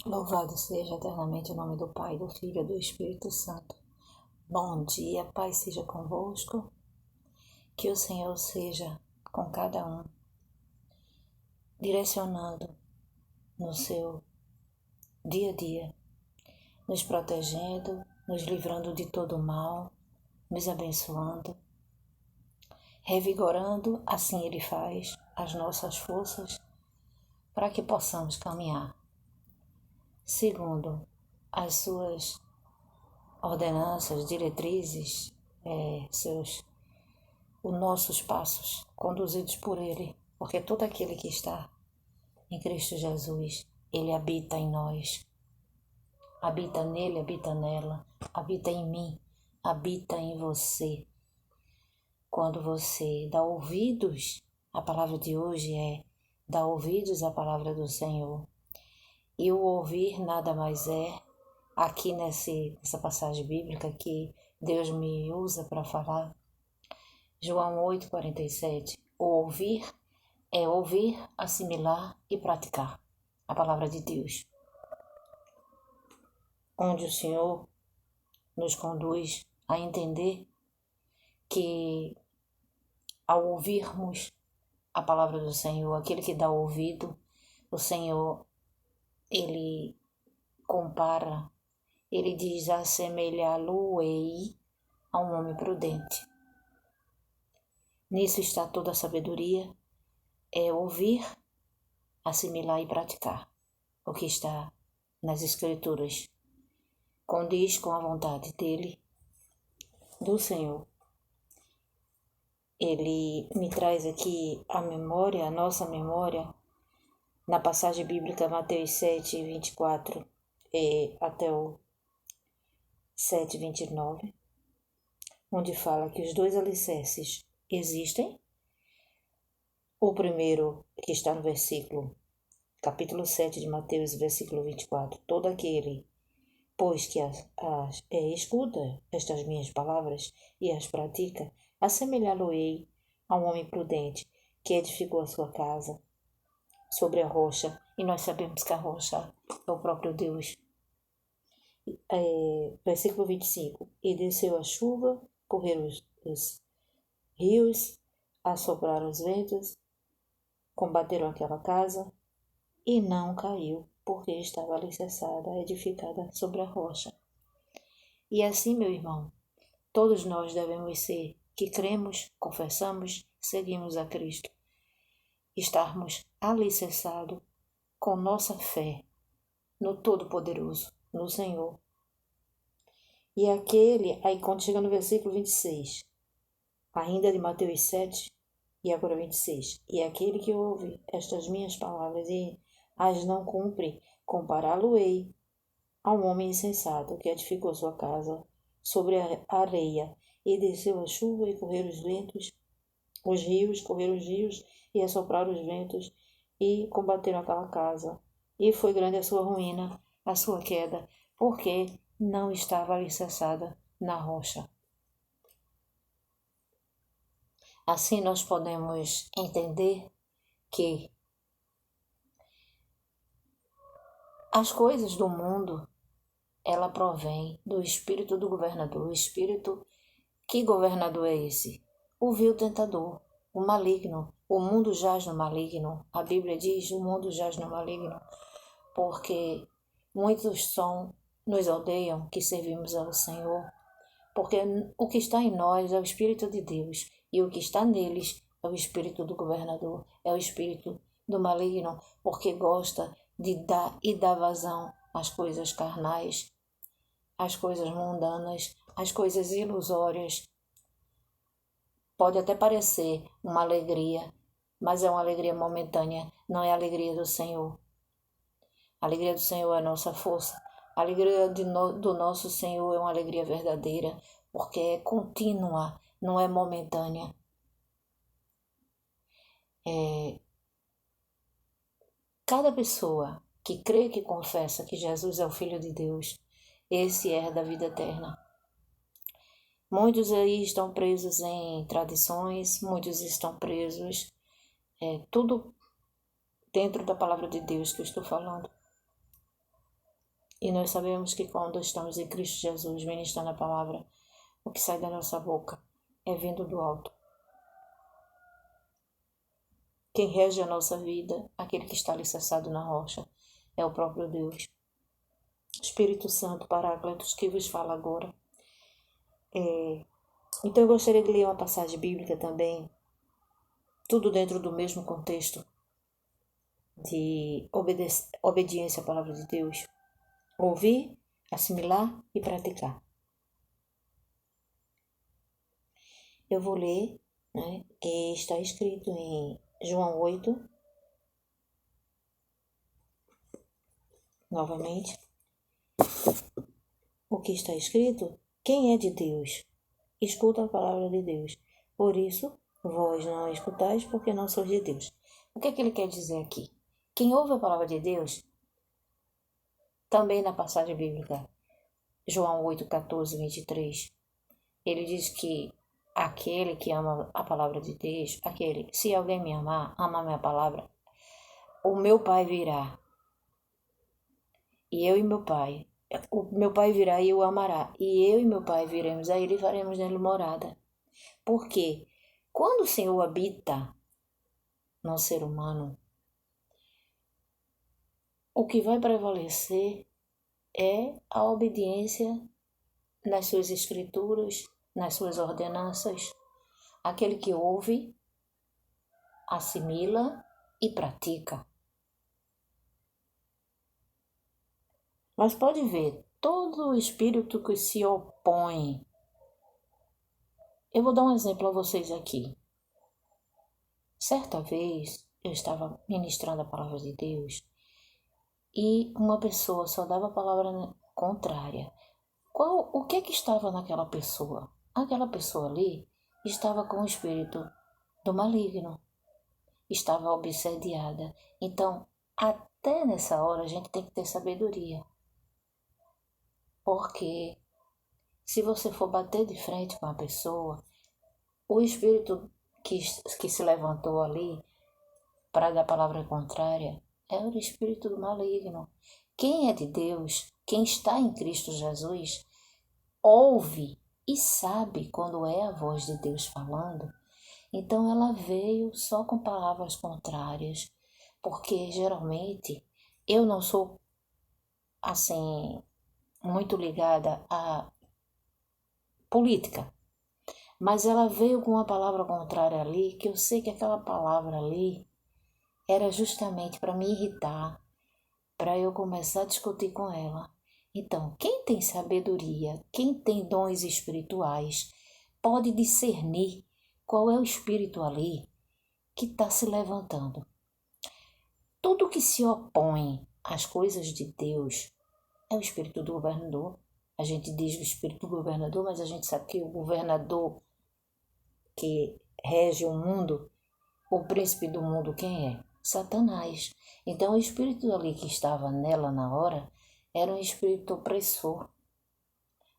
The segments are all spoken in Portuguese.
Louvado seja eternamente o nome do Pai, do Filho e do Espírito Santo. Bom dia, Pai seja convosco, que o Senhor seja com cada um, direcionando no seu dia a dia, nos protegendo, nos livrando de todo mal, nos abençoando, revigorando, assim Ele faz, as nossas forças, para que possamos caminhar segundo as suas ordenanças, diretrizes, os nossos passos, conduzidos por Ele, porque todo aquele que está em Cristo Jesus, Ele habita em nós, habita nele, habita nela, habita em mim, habita em você. Quando você dá ouvidos, a palavra de hoje é dar ouvidos à palavra do Senhor. E o ouvir nada mais é, aqui nessa passagem bíblica que Deus me usa para falar, João 8,47, o ouvir é ouvir, assimilar e praticar a palavra de Deus. Onde o Senhor nos conduz a entender que ao ouvirmos a palavra do Senhor, aquele que dá ouvido, o Senhor, Ele compara, Ele diz assemelhá-lo-ei a um homem prudente. Nisso está toda a sabedoria, é ouvir, assimilar e praticar o que está nas Escrituras. Condiz com a vontade dele, do Senhor. Ele me traz aqui a memória, a nossa memória, na passagem bíblica Mateus 7, 24 até o 7, 29, onde fala que os dois alicerces existem. O primeiro, que está no capítulo 7 de Mateus, versículo 24, todo aquele, pois que escuta estas minhas palavras e as pratica, assemelhá-lo-ei a um homem prudente que edificou a sua casa sobre a rocha, e nós sabemos que a rocha é o próprio Deus. Versículo 25, e desceu a chuva, correram os rios, assopraram os ventos, combateram aquela casa, e não caiu, porque estava alicerçada, edificada sobre a rocha. E assim, meu irmão, todos nós devemos ser, que cremos, confessamos, seguimos a Cristo, estarmos alicerçados com nossa fé no Todo-Poderoso, no Senhor. E aí quando chega no versículo 26, ainda de Mateus 7, e agora 26, e aquele que ouve estas minhas palavras e as não cumpre, compará-lo-ei a um homem insensato que edificou sua casa sobre a areia, e desceu a chuva e correram os ventos, correram os rios e assopraram os ventos e combateram aquela casa. E foi grande a sua ruína, a sua queda, porque não estava alicerçada na rocha. Assim nós podemos entender que as coisas do mundo, ela provém do espírito do governador. O espírito, que governador é esse? O vil tentador, o maligno. O mundo jaz no maligno. A Bíblia diz, o mundo jaz no maligno, porque muitos nos odeiam que servimos ao Senhor, porque o que está em nós é o Espírito de Deus, e o que está neles é o espírito do governador, é o espírito do maligno, porque gosta de dar vazão às coisas carnais, às coisas mundanas, às coisas ilusórias. Pode até parecer uma alegria, mas é uma alegria momentânea, não é a alegria do Senhor. A alegria do Senhor é a nossa força. A alegria do nosso Senhor é uma alegria verdadeira, porque é contínua, não é momentânea. Cada pessoa que crê, que confessa que Jesus é o Filho de Deus, esse herda a vida eterna. Muitos aí estão presos em tradições, muitos estão presos, tudo dentro da palavra de Deus que eu estou falando. E nós sabemos que quando estamos em Cristo Jesus, ministrando a palavra, o que sai da nossa boca é vindo do alto. Quem rege a nossa vida, aquele que está alicerçado na rocha, é o próprio Deus. Espírito Santo, Paráclitos, que vos fala agora. Então eu gostaria de ler uma passagem bíblica também, tudo dentro do mesmo contexto de obediência à palavra de Deus. Ouvir, assimilar e praticar. Eu vou ler, que está escrito em João 8, novamente. O que está escrito? Quem é de Deus? Escuta a palavra de Deus. Por isso, vós não escutais, porque não sois de Deus. O que é que ele quer dizer aqui? Quem ouve a palavra de Deus, também na passagem bíblica, João 8, 14, 23, ele diz que aquele que ama a palavra de Deus, se alguém me amar, ama a minha palavra, o meu Pai virá, e eu e meu Pai, o meu Pai virá e o amará, e eu e meu Pai viremos a ele e faremos nele morada. Porque quando o Senhor habita no ser humano, o que vai prevalecer é a obediência nas suas escrituras, nas suas ordenanças. Aquele que ouve, assimila e pratica. Mas pode ver, todo o espírito que se opõe. Eu vou dar um exemplo a vocês aqui. Certa vez, eu estava ministrando a palavra de Deus e uma pessoa só dava a palavra contrária. O que estava naquela pessoa? Aquela pessoa ali estava com o espírito do maligno, estava obsediada. Então, até nessa hora, a gente tem que ter sabedoria. Porque se você for bater de frente com a pessoa, o espírito que se levantou ali para dar a palavra contrária é o espírito do maligno. Quem é de Deus, quem está em Cristo Jesus, ouve e sabe quando é a voz de Deus falando. Então ela veio só com palavras contrárias, porque geralmente eu não sou assim muito ligada à política, mas ela veio com uma palavra contrária ali, que eu sei que aquela palavra ali era justamente para me irritar, para eu começar a discutir com ela. Então, quem tem sabedoria, quem tem dons espirituais, pode discernir qual é o espírito ali que está se levantando. Tudo que se opõe às coisas de Deus é o espírito do governador. A gente diz o espírito do governador, mas a gente sabe que o governador que rege o mundo, o príncipe do mundo, quem é? Satanás. Então o espírito ali que estava nela na hora era um espírito opressor,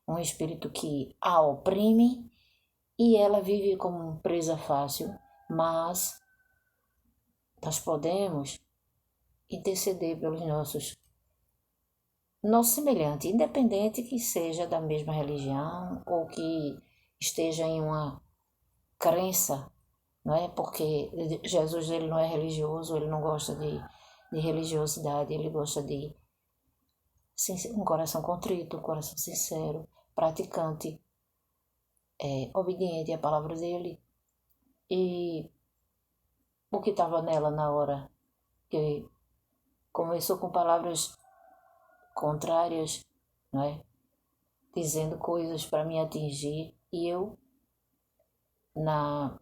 um espírito que a oprime e ela vive como presa fácil, mas nós podemos interceder pelos nosso semelhante, independente que seja da mesma religião ou que esteja em uma crença, não é? Porque Jesus, ele não é religioso, ele não gosta de religiosidade, ele gosta de um coração contrito, um coração sincero, praticante, obediente à palavra dele. E o que estava nela na hora que começou com palavras contrárias, não é? Dizendo coisas para me atingir, e eu, na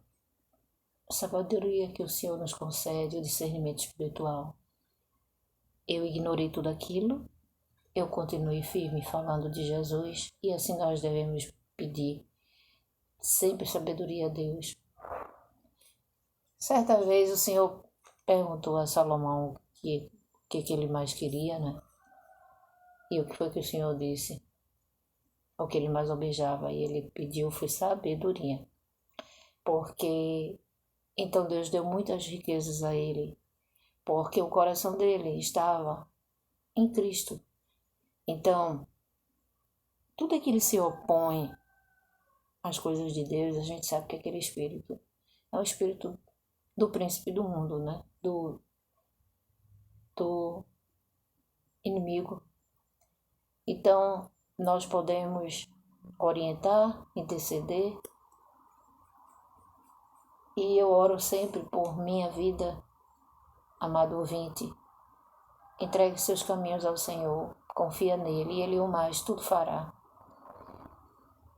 sabedoria que o Senhor nos concede, o discernimento espiritual, eu ignorei tudo aquilo, eu continuei firme falando de Jesus, e assim nós devemos pedir sempre sabedoria a Deus. Certa vez o Senhor perguntou a Salomão o que ele mais queria, né? E o que foi que o Senhor disse? O que ele mais almejava, e ele pediu foi sabedoria. Porque então Deus deu muitas riquezas a ele, porque o coração dele estava em Cristo. Então, tudo aquilo que se opõe às coisas de Deus, a gente sabe que aquele espírito é o espírito do príncipe do mundo, né? Do inimigo. Então, nós podemos orientar, interceder, e eu oro sempre por minha vida, amado ouvinte. Entregue seus caminhos ao Senhor, confia nele e ele o mais tudo fará.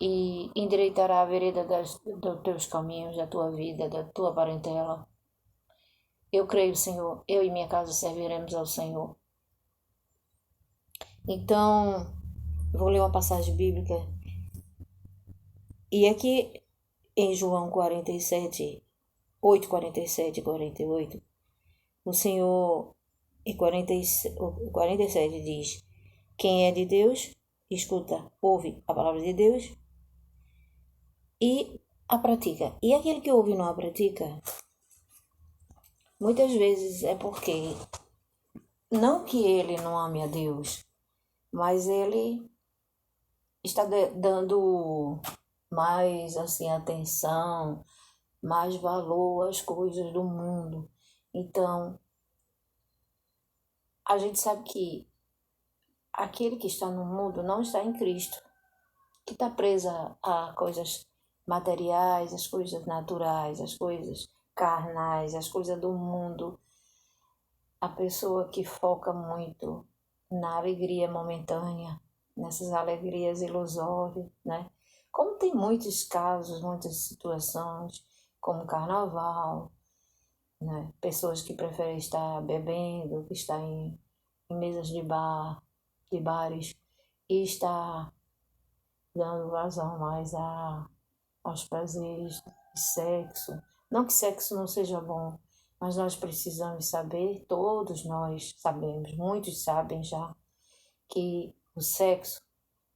E endireitará a vereda dos teus caminhos, da tua vida, da tua parentela. Eu creio, Senhor, eu e minha casa serviremos ao Senhor. Então, vou ler uma passagem bíblica. E aqui em João 47, 8, 47 e 48, o Senhor, em 47 diz: quem é de Deus, escuta, ouve a palavra de Deus e a pratica. E aquele que ouve e não a pratica, muitas vezes é porque, não que ele não ame a Deus, mas ele está dando mais assim atenção, mais valor às coisas do mundo. Então, a gente sabe que aquele que está no mundo não está em Cristo, que está presa a coisas materiais, as coisas naturais, as coisas carnais, as coisas do mundo. A pessoa que foca muito na alegria momentânea, nessas alegrias ilusórias, né? Como tem muitos casos, muitas situações, como carnaval, né? Pessoas que preferem estar bebendo, que estão em mesas de bares, e está dando vazão mais aos prazeres de sexo. Não que sexo não seja bom, mas nós precisamos saber, todos nós sabemos, muitos sabem já, que o sexo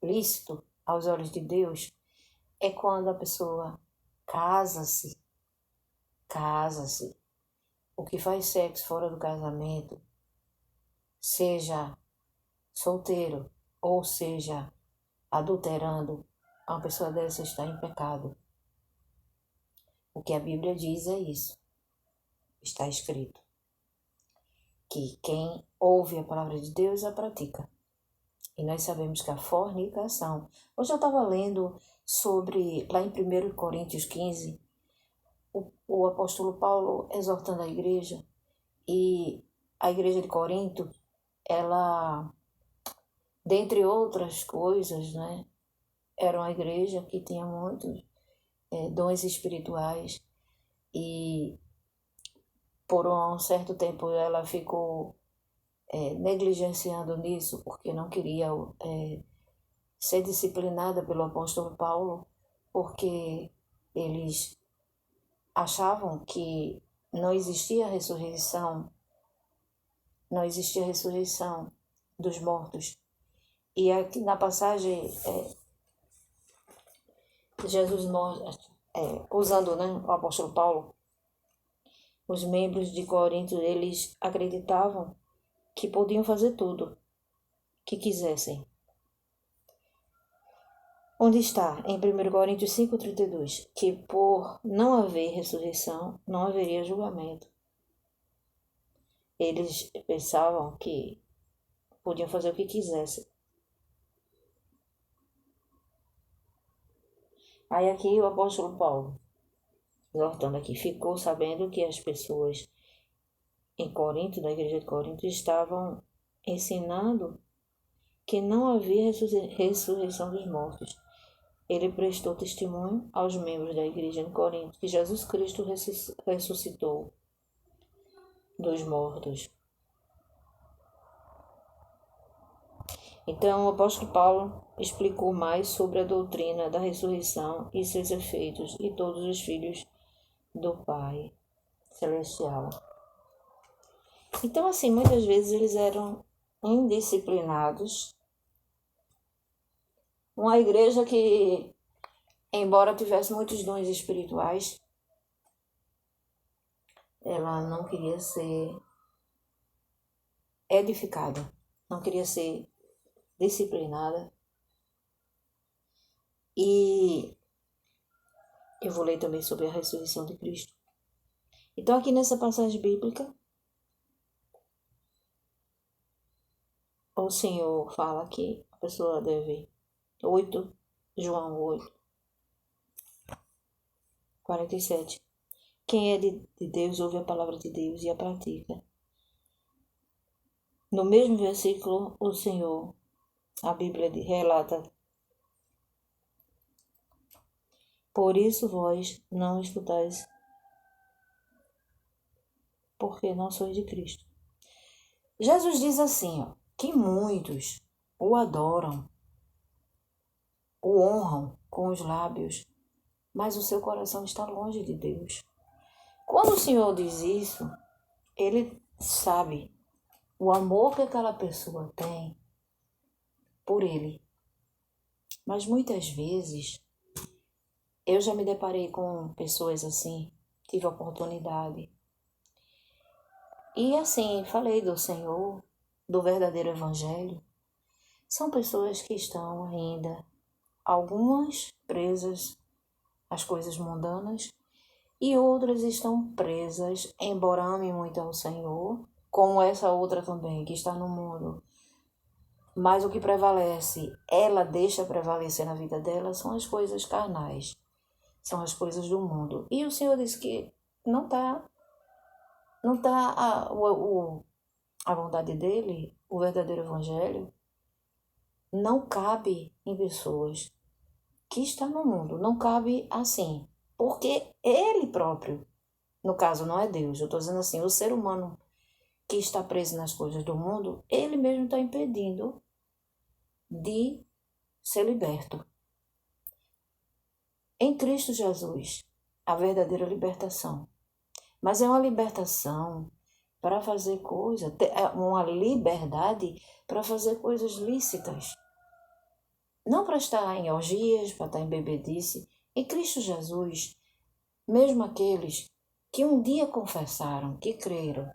lícito aos olhos de Deus é quando a pessoa casa-se. O que faz sexo fora do casamento, seja solteiro ou seja adulterando, uma pessoa dessa está em pecado. O que a Bíblia diz é isso. Está escrito que quem ouve a palavra de Deus a pratica. E nós sabemos que a fornicação... Hoje eu estava lendo sobre, lá em 1 Coríntios 15, o apóstolo Paulo exortando a igreja, e a igreja de Corinto, ela, dentre outras coisas, né, era uma igreja que tinha muitos dons espirituais, e por um certo tempo ela ficou negligenciando nisso, porque não queria ser disciplinada pelo apóstolo Paulo, porque eles achavam que não existia ressurreição, não existia ressurreição dos mortos. E aqui na passagem, Jesus usando, né, o apóstolo Paulo, os membros de Corinto, eles acreditavam que podiam fazer tudo que quisessem. Onde está, em 1 Coríntios 5,32, que por não haver ressurreição, não haveria julgamento. Eles pensavam que podiam fazer o que quisessem. Aí aqui o apóstolo Paulo, exortando aqui, ficou sabendo que as pessoas em Corinto, na igreja de Corinto, estavam ensinando que não havia ressurreição dos mortos. Ele prestou testemunho aos membros da igreja de Corinto que Jesus Cristo ressuscitou dos mortos. Então, o apóstolo Paulo explicou mais sobre a doutrina da ressurreição e seus efeitos e todos os filhos do Pai Celestial. Então, assim, muitas vezes eles eram indisciplinados. Uma igreja que, embora tivesse muitos dons espirituais, ela não queria ser edificada, não queria ser disciplinada. E eu vou ler também sobre a ressurreição de Cristo. Então, aqui nessa passagem bíblica, o Senhor fala que a pessoa deve, João 8, 47. Quem é de Deus ouve a palavra de Deus e a pratica. No mesmo versículo, o Senhor, a Bíblia relata: por isso vós não escutais, porque não sois de Cristo. Jesus diz assim, que muitos o adoram, o honram com os lábios, mas o seu coração está longe de Deus. Quando o Senhor diz isso, Ele sabe o amor que aquela pessoa tem por Ele. Mas muitas vezes, eu já me deparei com pessoas assim, tive a oportunidade. E assim, falei do Senhor, do verdadeiro Evangelho. São pessoas que estão ainda, algumas presas às coisas mundanas, e outras estão presas, embora amem muito ao Senhor, como essa outra também, que está no mundo. Mas o que prevalece, ela deixa prevalecer na vida dela, são as coisas carnais, são as coisas do mundo. E o Senhor diz que não está a vontade dele, o verdadeiro Evangelho, não cabe em pessoas que estão no mundo, não cabe assim, porque ele próprio, no caso não é Deus, eu estou dizendo assim, o ser humano que está preso nas coisas do mundo, ele mesmo está impedindo de ser liberto. Em Cristo Jesus, a verdadeira libertação. Mas é uma libertação para fazer coisas, uma liberdade para fazer coisas lícitas. Não para estar em orgias, para estar em bebedice. Em Cristo Jesus, mesmo aqueles que um dia confessaram, que creram,